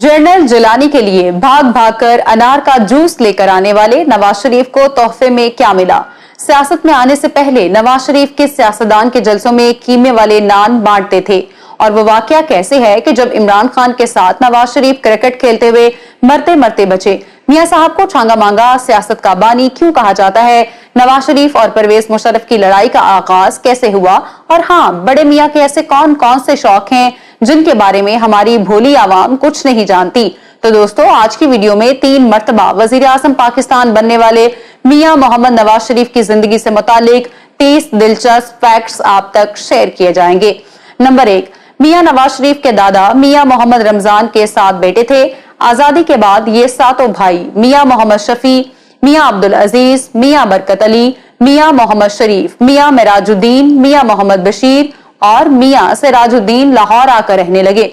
General Jilani के लिए भाग भाग कर अनार का जूस लेकर आने वाले नवाज शरीफ को तोहफे में क्या मिला? सियासत में आने से पहले नवाज शरीफ के सियासतदान के जलसों में कीमे वाले नान बांटते थे। और वो वाकया कैसे है कि जब इमरान खान के साथ नवाज शरीफ क्रिकेट खेलते हुए मरते मरते बचे। मियां साहब को छांगा मांगा सियासत का बानी क्यों कहा जाता है? नवाज शरीफ और परवेज मुशर्रफ की लड़ाई का आगाज कैसे हुआ? और हाँ, बड़े मियां के ऐसे कौन कौन से शौक हैं जिनके बारे में हमारी भोली आवाम कुछ नहीं जानती। तो दोस्तों, आज की वीडियो में 3 मर्तबा वजीर आजम पाकिस्तान बनने वाले मियां मोहम्मद नवाज शरीफ की जिंदगी से मुतालिक 30 दिलचस्प फैक्ट्स आप तक शेयर किए जाएंगे। नंबर 1, मियां नवाज शरीफ के दादा मियां मोहम्मद रमजान के 7 बेटे थे। आजादी के बाद ये 7 भाई मियां मोहम्मद शफी, मियां अब्दुल अजीज, मियां बरकत अली, मियां मोहम्मद शरीफ, मियां मिराजुद्दीन, मियां मोहम्मद बशीर और मियां सिराजुद्दीन लाहौर आकर रहने लगे।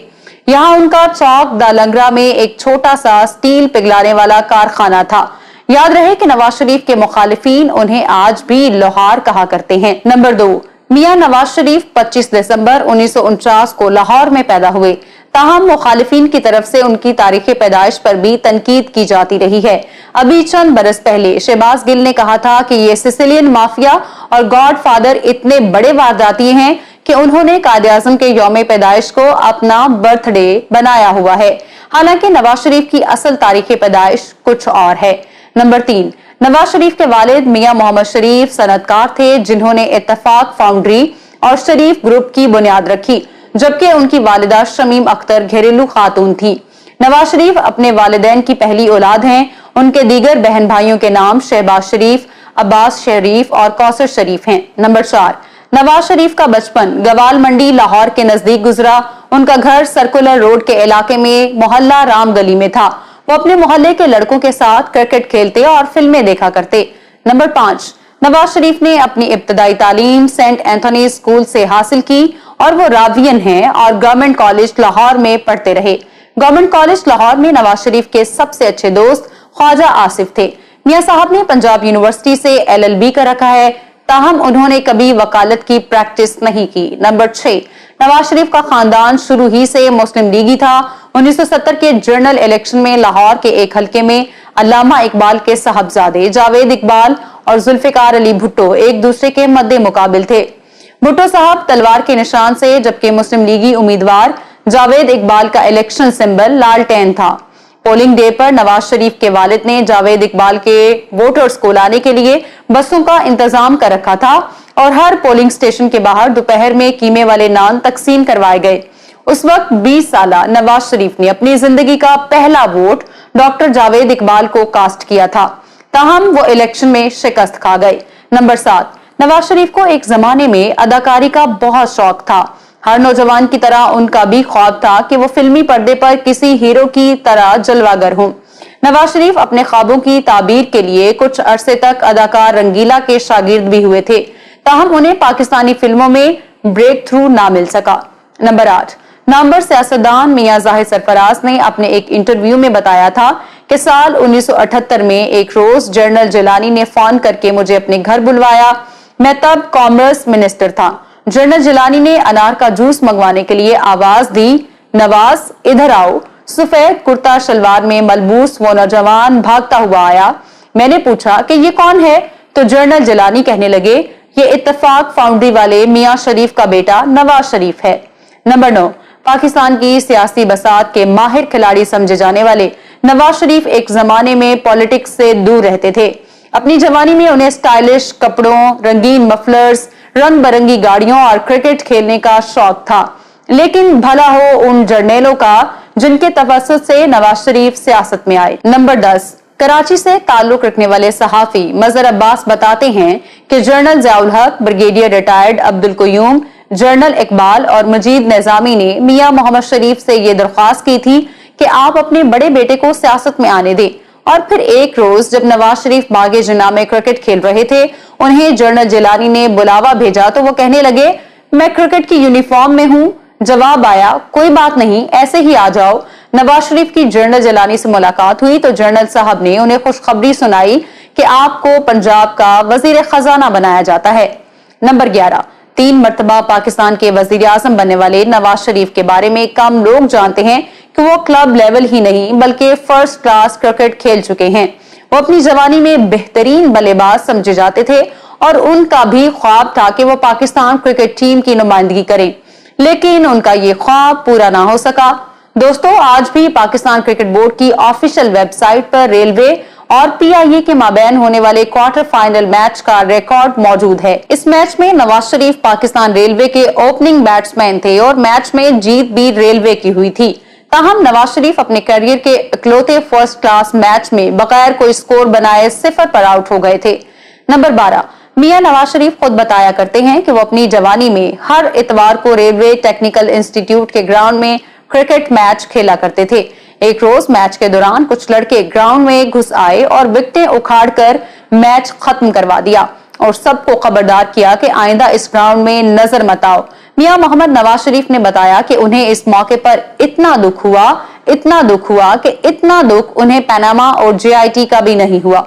यहाँ उनका चौक दालंगरा में एक छोटा सा स्टील पिघलाने वाला कारखाना था। याद रहे कि नवाज शरीफ के मुखालिफिन उन्हें आज भी लोहार कहा करते हैं। नंबर 2, मियां नवाज शरीफ 25 दिसंबर 1949 को लाहौर में पैदा हुए। ताहम मुखालिफिन की तरफ से उनकी तारीखी पैदाइश पर भी तनकीद की जाती रही है। अभी चंद बरस पहले शहबाज गिल ने कहा था कि ये सिसिलियन माफिया और गॉड फादर इतने बड़े वारदाती हैं कि उन्होंने कायद-ए-आज़म के यौम पैदाइश को अपना बर्थडे बनाया हुआ है। हालांकि नवाज शरीफ की असल तारीखी पैदाइश कुछ और है। नंबर 3, नवाज शरीफ के वालिद मियां मोहम्मद शरीफ सनतकार थे जिन्होंने इत्तेफाक फाउंड्री और शरीफ ग्रुप की बुनियाद रखी, जबकि उनकी वालिदा शमीम अख्तर घरेलू खातून थी। नवाज शरीफ अपने वालिदैन की पहली औलाद हैं। उनके दीगर बहन भाइयों के नाम शहबाज शरीफ, अब्बास शरीफ और कौसर शरीफ हैं। नंबर 4, नवाज शरीफ का बचपन गवाल मंडी लाहौर के नजदीक गुजरा। उनका घर सर्कुलर रोड के इलाके में मोहल्ला राम गली में था। वो अपने मोहल्ले के लड़कों के साथ क्रिकेट खेलते और फिल्में देखा करते। नंबर 5, नवाज शरीफ ने अपनी इब्तदाई तालीम सेंट एंथोनी स्कूल से हासिल की और वो रावियन हैं और गवर्नमेंट कॉलेज लाहौर में पढ़ते रहे। गवर्नमेंट कॉलेज लाहौर में नवाज शरीफ के सबसे अच्छे दोस्त ख्वाजा आसिफ थे। मियां साहब ने पंजाब यूनिवर्सिटी से LLB कर रखा है, ताहम उन्होंने कभी वकालत की प्रैक्टिस नहीं की। नंबर 6, नवाज शरीफ का खानदान शुरू ही से मुस्लिम लीगी था। 1970 के जनरल इलेक्शन में लाहौर के एक हलके में अल्लामा इकबाल के साहबजादे जावेद इकबाल और जुल्फिकार अली भुट्टो एक दूसरे के मद्दे मुकाबिल थे। भुट्टो साहब तलवार के निशान से, जबकि मुस्लिम लीगी उम्मीदवार जावेद इकबाल का इलेक्शन सिंबल लालटेन था। पोलिंग डे पर नवाज शरीफ के वालिद ने जावेद इकबाल के वोटर्स को लाने के लिए बसों का इंतजाम कर रखा था और हर पोलिंग स्टेशन के बाहर दोपहर में कीमे वाले नान तकसीम करवाए गए। उस वक्त 20 साला नवाज शरीफ ने अपनी जिंदगी का पहला वोट डॉक्टर जावेद इकबाल को कास्ट किया था, ताहम वो इलेक्शन में शिकस्त खा गए। नंबर 7, नवाज शरीफ को एक जमाने में अदाकारी का बहुत शौक था। हर नौजवान की तरह उनका भी ख्वाब था कि वो फिल्मी पर्दे पर किसी हीरो की तरह जलवागर हों। नवाज शरीफ अपने ख्वाबों की ताबीर के लिए कुछ अरसे तक अदाकार रंगीला के शागिर्द भी हुए थे, ताहम उन्हें पाकिस्तानी फिल्मों में ब्रेक थ्रू ना मिल सका। नंबर 8, नामवर सियासतदान मियां जाहिद सरफराज ने अपने एक इंटरव्यू में बताया था कि साल 1978 में एक रोज जनरल जिलानी ने फोन करके मुझे अपने घर बुलवाया। मैं तब कॉमर्स मिनिस्टर था। जनरल जिलानी ने अनार का जूस मंगवाने के लिए आवाज दी, नवाज इधर आओ। सफेद कुर्ता शलवार में मलबूस वो नौजवान भागता हुआ आया। मैंने पूछा कि ये कौन है, तो जनरल जिलानी कहने लगे, ये इत्तेफाक फाउंड्री वाले मियां शरीफ का बेटा नवाज शरीफ है। नंबर 9, पाकिस्तान की सियासी बसात के माहिर खिलाड़ी समझे जाने वाले नवाज शरीफ एक जमाने में पॉलिटिक्स से दूर रहते थे। अपनी जवानी में उन्हें स्टाइलिश कपड़ों, रंगीन मफलर्स, रंग बरंगी गाड़ियों और क्रिकेट खेलने का शौक था। लेकिन भला हो उन जर्नेलों का जिनके तवस्सुत से नवाज शरीफ सियासत में आए। नंबर 10, कराची से ताल्लुक रखने वाले सहाफी मजहर अब्बास बताते हैं कि जनरल ज़ियाउल हक, brigadier retired Abdul Qayyum, general Iqbal और मजीद निजामी ने मियां मोहम्मद शरीफ से ये दरख्वास्त की थी कि आप अपने बड़े बेटे को सियासत में आने दें। और फिर एक रोज जब नवाज शरीफ बागे जिन्ना में क्रिकेट खेल रहे थे, उन्हें जनरल जिलानी ने बुलावा भेजा तो वो कहने लगे, मैं क्रिकेट की यूनिफॉर्म में हूँ। जवाब आया, कोई बात नहीं, ऐसे ही आ जाओ। नवाज शरीफ की जनरल जिलानी से मुलाकात हुई तो जनरल साहब ने उन्हें खुशखबरी सुनाई कि आपको पंजाब का वजीर खजाना बनाया जाता है। नंबर 11, 3 मरतबा पाकिस्तान के वजीर आजम बनने वाले नवाज शरीफ के बारे में कम लोग जानते हैं कि वो क्लब लेवल ही नहीं बल्कि फर्स्ट क्लास क्रिकेट खेल चुके हैं। वो अपनी जवानी में बेहतरीन बल्लेबाज समझे जाते थे और उनका भी ख्वाब था कि वो पाकिस्तान क्रिकेट टीम की नुमाइंदगी करें, लेकिन उनका ये ख्वाब पूरा ना हो सका। दोस्तों, आज भी पाकिस्तान क्रिकेट बोर्ड की ऑफिशियल वेबसाइट पर रेलवे और पीआईए के माबैन होने वाले क्वार्टर फाइनल मैच का रिकॉर्ड मौजूद है। इस मैच में नवाज शरीफ पाकिस्तान रेलवे के ओपनिंग बैट्समैन थे और मैच में जीत भी रेलवे की हुई थी। ताहम नवाज शरीफ अपने करियर के इकलौते फर्स्ट क्लास मैच में बगैर कोई स्कोर बनाए 0 पर आउट हो गए थे। नंबर 12, मियां नवाज शरीफ खुद बताया करते हैं कि वो अपनी जवानी में हर इतवार को रेलवे टेक्निकल इंस्टीट्यूट के ग्राउंड में क्रिकेट मैच खेला करते थे। एक रोज मैच के दौरान कुछ लड़के ग्राउंड में घुस आए और विकेटें उखाड़कर मैच खत्म करवा दिया और सबको खबरदार किया कि आइंदा इस ग्राउंड में नजर मत आओ। मियां मोहम्मद नवाज शरीफ ने बताया कि उन्हें इस मौके पर इतना दुख हुआ कि इतना दुख उन्हें पनामा और जेआईटी का भी नहीं हुआ।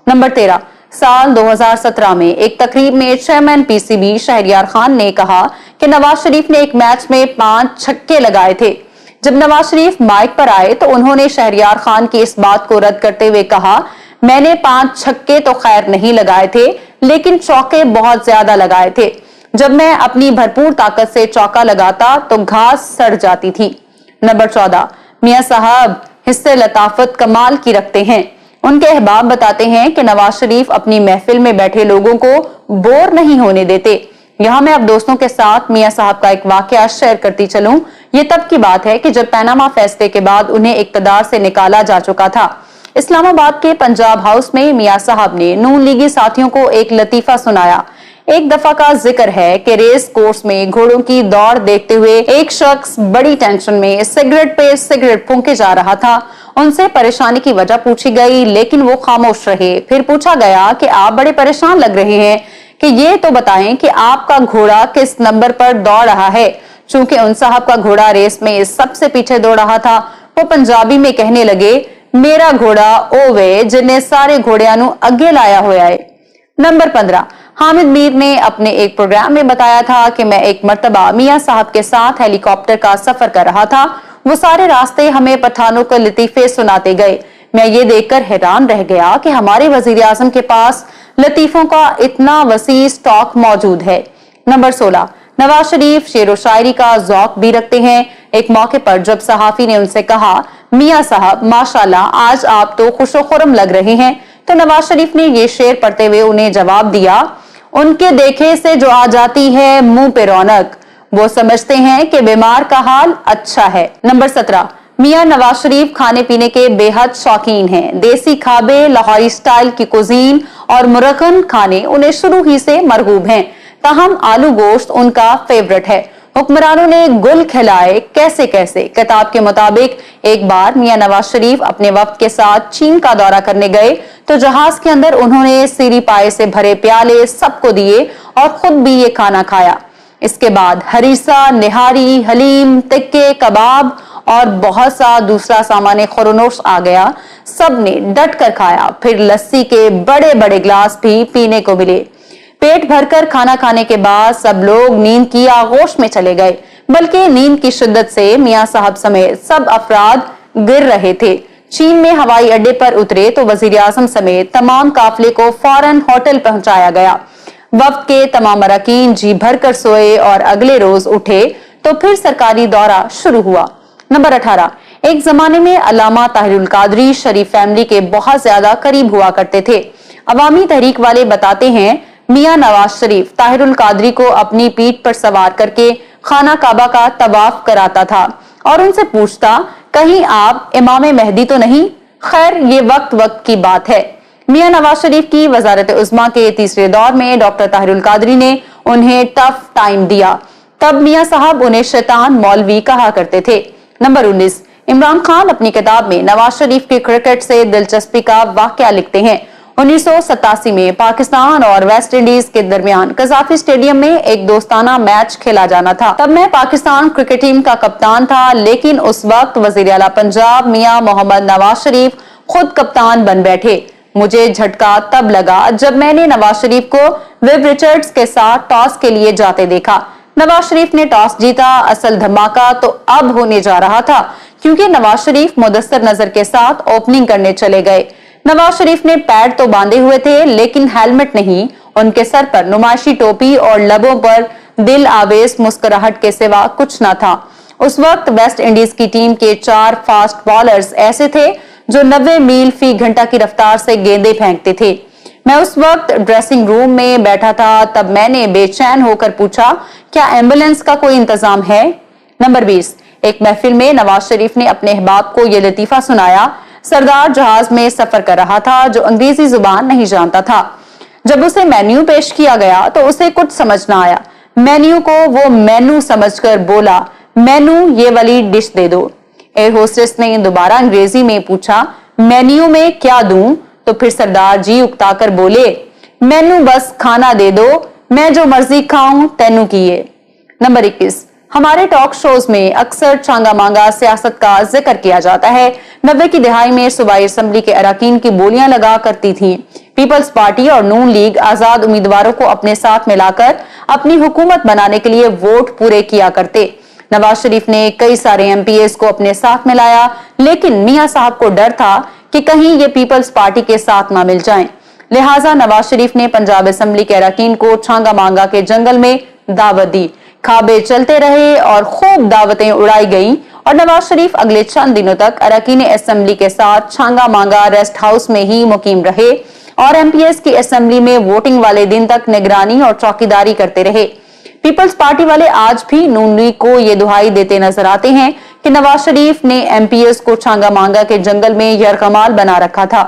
नंबर 13, साल 2017 में एक तकरीब में चेयरमैन पीसीबी शहरियार खान ने कहा कि नवाज शरीफ ने एक मैच में 5 छक्के लगाए थे। जब नवाज शरीफ माइक पर आए तो उन्होंने शहरियार खान की इस बात को रद्द करते हुए कहा, मैंने 5 छक्के तो खैर नहीं लगाए थे, लेकिन चौके बहुत ज्यादा लगाए थे। जब मैं अपनी भरपूर ताकत से चौका लगाता तो घास सड़ जाती थी। नंबर 14, मियां साहब हिस्से लताफत कमाल की रखते हैं। उनके अहबाब बताते हैं कि नवाज शरीफ अपनी महफिल में बैठे लोगों को बोर नहीं होने देते। यहाँ मैं अब दोस्तों के साथ मियां साहब का एक वाकया शेयर करती चलूं। ये तब की बात है कि जब पनामा फैसले के बाद उन्हें इक्तदार से निकाला जा चुका था। इस्लामाबाद के पंजाब हाउस में मियां साहब ने नून लीगी साथियों को एक लतीफा सुनाया। एक दफा का जिक्र है कि रेस कोर्स में घोड़ों की दौड़ देखते हुए एक शख्स बड़ी टेंशन में सिगरेट पे सिगरेट फूंके जा रहा था। उनसे परेशानी की वजह पूछी गई, लेकिन वो खामोश रहे। फिर पूछा गया कि आप बड़े परेशान लग रहे हैं, कि ये तो बताएं कि आपका घोड़ा किस नंबर पर दौड़ रहा है। चूंकि उन साहब का घोड़ा रेस में सबसे पीछे दौड़ रहा था, वो पंजाबी में कहने लगे, मेरा घोड़ा ओवे जिन्हें सारे घोड़ियां नू अगे लाया होया है। नंबर 15, हामिद मीर ने अपने एक प्रोग्राम में बताया था कि मैं एक मर्तबा मियां साहब के साथ हेलीकॉप्टर का सफर कर रहा था। वो सारे रास्ते हमें पठानों को लतीफे सुनाते गए। मैं ये देखकर हैरान रह गया कि हमारे वजीर आजम के पास लतीफों का इतना वसी स्टॉक मौजूद है। नंबर 16, नवाज शरीफ शेर व शायरी का ज़ौक भी रखते हैं। एक मौके पर जब सहाफी ने उनसे कहा, मियां साहब माशाल्लाह आज आप तो खुशो-खुरम लग रहे हैं, तो नवाज शरीफ ने ये शेर पढ़ते हुए उन्हें जवाब दिया, उनके देखे से जो आ जाती है मुंह पे रौनक, वो समझते हैं कि बीमार का हाल अच्छा है। नंबर 17, मियां नवाज शरीफ खाने पीने के बेहद शौकीन हैं। देसी खाबे, लाहौरी स्टाइल की कुजीन और मुरगन खाने उन्हें शुरू ही से मरगूब हैं। ताहम आलू गोश्त उनका फेवरेट है। हुक्मरानों ने गुल खिलाए कैसे कैसे। किताब के मुताबिक एक बार मियां नवाज शरीफ अपने वक्त के साथ चीन का दौरा करने गए तो जहाज के अंदर उन्होंने सीरी पाए से भरे प्याले सबको दिए और खुद भी ये खाना खाया। इसके बाद हरीसा, निहारी, हलीम, टिक्के, कबाब और बहुत सा दूसरा सामान खुरनोश आ गया। सबने डट कर खाया। फिर लस्सी के बड़े बड़े गिलास भी पीने को मिले। पेट भरकर खाना खाने के बाद सब लोग नींद की आगोश में चले गए, बल्कि नींद की शिद्दत से मियां साहब समेत सब अफराद गिर रहे थे। चीन में हवाई अड्डे पर उतरे तो वजीर आजम समेत तमाम काफिले को फौरन होटल पहुंचाया गया। वक्त के तमाम अरकान जी भरकर सोए और अगले रोज उठे तो फिर सरकारी दौरा शुरू हुआ। नंबर 18, एक जमाने में अल्लामा ताहिरुल कादरी शरीफ फैमिली के बहुत ज्यादा करीब हुआ करते थे। अवामी तहरीक वाले बताते हैं, मियां नवाज शरीफ ताहिरुल कादरी को अपनी पीठ पर सवार करके खाना काबा का तवाफ कराता था और उनसे पूछता, कहीं आप इमाम मेहदी तो नहीं? खैर ये वक्त की बात है। मियां नवाज शरीफ की वजारत उज़्मा के तीसरे दौर में डॉक्टर ताहिरुल कादरी ने उन्हें टफ टाइम दिया। तब मियां साहब उन्हें शैतान मौलवी कहा करते थे। नंबर 19, इमरान खान अपनी किताब में नवाज शरीफ की क्रिकेट से दिलचस्पी का वाकया लिखते हैं। 1987 में पाकिस्तान और वेस्ट इंडीज के दरमियान कजाफी स्टेडियम में एक दोस्ताना मैच खेला जाना था। तब मैं पाकिस्तान क्रिकेट टीम का कप्तान था, लेकिन उस वक्त वजीर आला पंजाब मियां मोहम्मद नवाज शरीफ खुद कप्तान बन बैठे। मुझे झटका तब लगा जब मैंने नवाज शरीफ को विव रिचर्ड्स के साथ टॉस के लिए जाते देखा। नवाज शरीफ ने टॉस जीता। असल धमाका तो अब होने जा रहा था, क्योंकि नवाज शरीफ मुदस्सर नजर के साथ ओपनिंग करने चले गए। नवाज शरीफ ने पैड तो बांधे हुए थे लेकिन हेलमेट नहीं। उनके सर पर नुमाइशी टोपी और लबों पर दिल आवेश मुस्कुराहट के सिवा कुछ न था। उस वक्त वेस्ट इंडीज की टीम के 4 फास्ट बॉलर्स ऐसे थे जो 90 मील फी घंटा की रफ्तार से गेंदें फेंकते थे। मैं उस वक्त ड्रेसिंग रूम में बैठा था, तब मैंने बेचैन होकर पूछा, क्या एम्बुलेंस का कोई इंतजाम है? नंबर 20, एक महफिल में नवाज शरीफ ने अपने अहबाब को यह लतीफा सुनाया। सरदार जहाज में सफर कर रहा था जो अंग्रेजी जुबान नहीं जानता था। जब उसे मेन्यू पेश किया गया तो उसे कुछ समझ ना आया। मेन्यू को वो मेनू समझकर बोला, मेनू ये वाली डिश दे दो। एयर होस्टेस ने दोबारा अंग्रेजी में पूछा, मेन्यू में क्या दूं? तो फिर सरदार जी उकताकर बोले, मेनू बस खाना दे दो, मैं जो मर्जी खाऊं तेनू किए। नंबर 21, हमारे टॉक शोज में अक्सर चांगा मांगा सियासत का जिक्र किया जाता है। 90 की दहाई में सूबाई असेंबली के अरकान की बोलियां लगा करती थी। पीपल्स पार्टी और नून लीग आजाद उम्मीदवारों को अपने साथ मिलाकर अपनी हुकूमत बनाने के लिए वोट पूरे किया करते। नवाज शरीफ ने कई सारे एमपीएस को अपने साथ मिलाया, लेकिन मियां साहब को डर था कि कहीं ये पीपल्स पार्टी के साथ ना मिल जाएं। लिहाजा नवाज शरीफ ने पंजाब असेंबली के अरकान को छांगा मांगा के जंगल में दावत दी। खाबे चलते रहे और खूब दावतें उड़ाई गईं और नवाज शरीफ अगले चंद दिनों तक अरकान असेंबली के साथ छांगा मांगा रेस्ट हाउस में ही मुकीम रहे और एमपीएस की असेंबली में वोटिंग वाले दिन तक निगरानी और चौकीदारी करते रहे। पीपल्स पार्टी वाले आज भी नून लीग को ये दुहाई देते नजर आते हैं कि नवाज शरीफ ने एमपीएस को छांगा मांगा के जंगल में यरकमाल बना रखा था।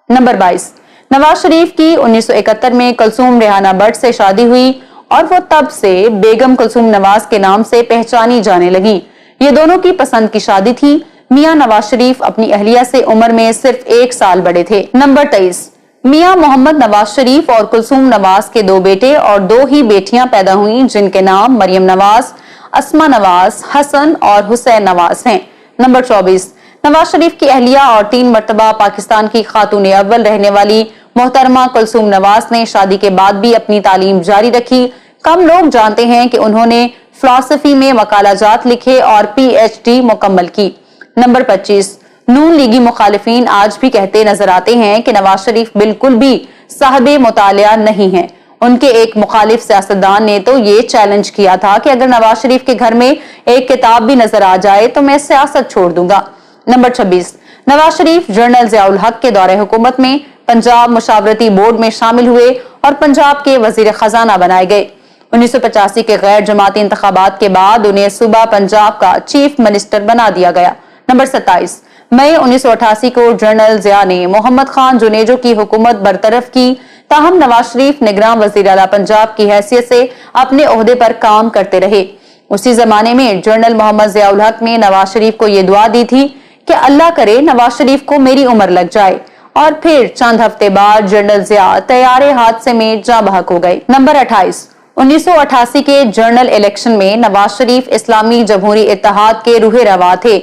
नंबर 22, नवाज शरीफ की 1971 में कुलसूम रेहाना भट्ट से शादी हुई और वो तब से बेगम कुलसूम नवाज के नाम से पहचानी जाने लगी। ये दोनों की पसंद की शादी थी। मियां नवाज शरीफ अपनी अहलिया से उम्र में सिर्फ 1 साल बड़े थे। नंबर 23, मियां मोहम्मद नवाज शरीफ और कुलसूम नवाज के 2 बेटे और 2 ही बेटियां पैदा हुई, जिनके नाम मरियम नवाज, अस्मा नवाज, हसन और हुसैन नवाज हैं। नंबर 24, नवाज शरीफ की अहलिया और 3 मर्तबा पाकिस्तान की खातून अव्वल रहने वाली मोहतरमा कुलसूम नवाज ने शादी के बाद भी अपनी तालीम जारी रखी। कम लोग जानते हैं कि उन्होंने फिलॉसफी में मकालाजात लिखे और पीएचडी मुकम्मल की। नंबर 25, नून लीगी मुखालिफिन आज भी कहते नजर आते हैं कि नवाज शरीफ बिल्कुल भी साहिबे मुतालिया नहीं है। उनके एक मुखालिफ सियासतदान ने तो ये चैलेंज किया था कि अगर नवाज शरीफ के घर में एक किताब भी नजर आ जाए तो मैं सियासत छोड़ दूंगा। नंबर 26, नवाज शरीफ जनरल जियाउल हक के दौरे हुकूमत में पंजाब मुशावरती बोर्ड में शामिल हुए और पंजाब के वजीर खजाना बनाए गए। 1985 के गैर जमाती इंतखाबात के बाद उन्हें सूबा पंजाब का चीफ मिनिस्टर बना दिया गया। नंबर 27, मई 1988 को जनरल जिया ने मोहम्मद खान जुनेजो की हुकूमत बरतरफ की, ताहम नवाज शरीफ निगरान वजीर आला पंजाब की हैसियत से अपने ओहदे पर काम करते रहे। उसी जमाने में जनरल मोहम्मद जियाउल हक ने नवाज शरीफ को यह दुआ दी थी कि अल्लाह करे नवाज शरीफ को मेरी उम्र लग जाए, और फिर चंद हफ्ते बाद जनरल जिया तैयारे हादसे में जाँ बहक हो गए। नंबर 28, 1988 के जनरल इलेक्शन में नवाज शरीफ इस्लामी जमहूरी इत्तेहाद के रूहे रवा थे।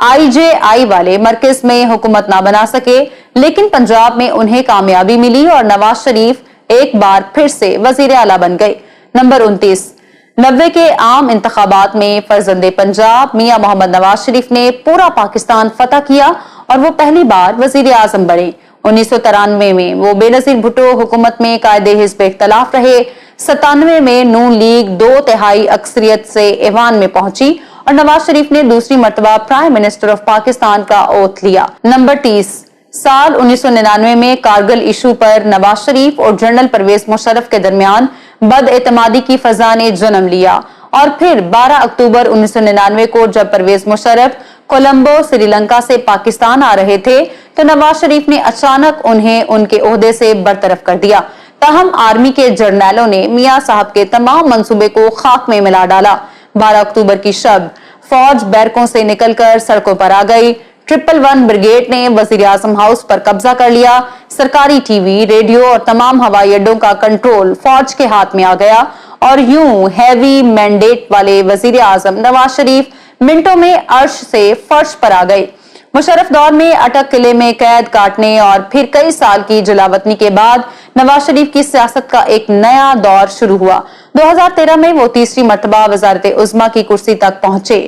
आईजेआई वाले मरकज में हुकूमत ना बना सके, लेकिन पंजाब में उन्हें कामयाबी मिली और नवाज शरीफ एक बार फिर से वजीर आला बन गए। नंबर 29, 90 के आम इंतखाबात में फर्जंदे पंजाब मियां मोहम्मद नवाज शरीफ ने पूरा पाकिस्तान फतह किया और वो पहली बार वजीर आजम बने। 1993 में वो बेनजीर भुट्टो हुकूमत में कायदे हिज़्ब इख्तलाफ रहे। 97 में नून लीग 2/3 अक्सरियत से ऐवान में पहुंची और नवाज शरीफ ने दूसरी मर्तबा प्राइम मिनिस्टर ऑफ पाकिस्तान का ओथ लिया। नंबर 30, साल 1999 में कारगिल इशू पर नवाज शरीफ और जनरल परवेज मुशर्रफ के दरमियान बदएतमादी की फजा ने जन्म लिया और फिर 12 अक्टूबर 1999 को जब परवेज मुशर्रफ कोलंबो श्रीलंका से पाकिस्तान आ रहे थे तो नवाज शरीफ ने अचानक उन्हें उनके ओहदे से बरतरफ कर दिया। ताहम आर्मी के जर्नैलों ने मियां साहब के तमाम मंसूबे को खाक में मिला डाला। 12 अक्टूबर की शब फौज बैरकों से निकलकर सड़कों पर आ गई। 111 ब्रिगेड ने वजीर आजम हाउस पर कब्जा कर लिया। सरकारी टीवी, रेडियो और तमाम हवाई अड्डों का कंट्रोल फौज के हाथ में आ गया और यूं हैवी मैंडेट वाले वजीर आजम नवाज शरीफ मिनटों में अर्श से फर्श पर आ गए। मुशर्रफ दौर में अटक किले में कैद काटने और फिर कई साल की जलावतनी के बाद नवाज शरीफ की सियासत का एक नया दौर शुरू हुआ। 2013 में वो तीसरी मर्तबा वजारत उज़्मा की कुर्सी तक पहुंचे।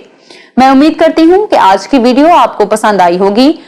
मैं उम्मीद करती हूँ कि आज की वीडियो आपको पसंद आई होगी।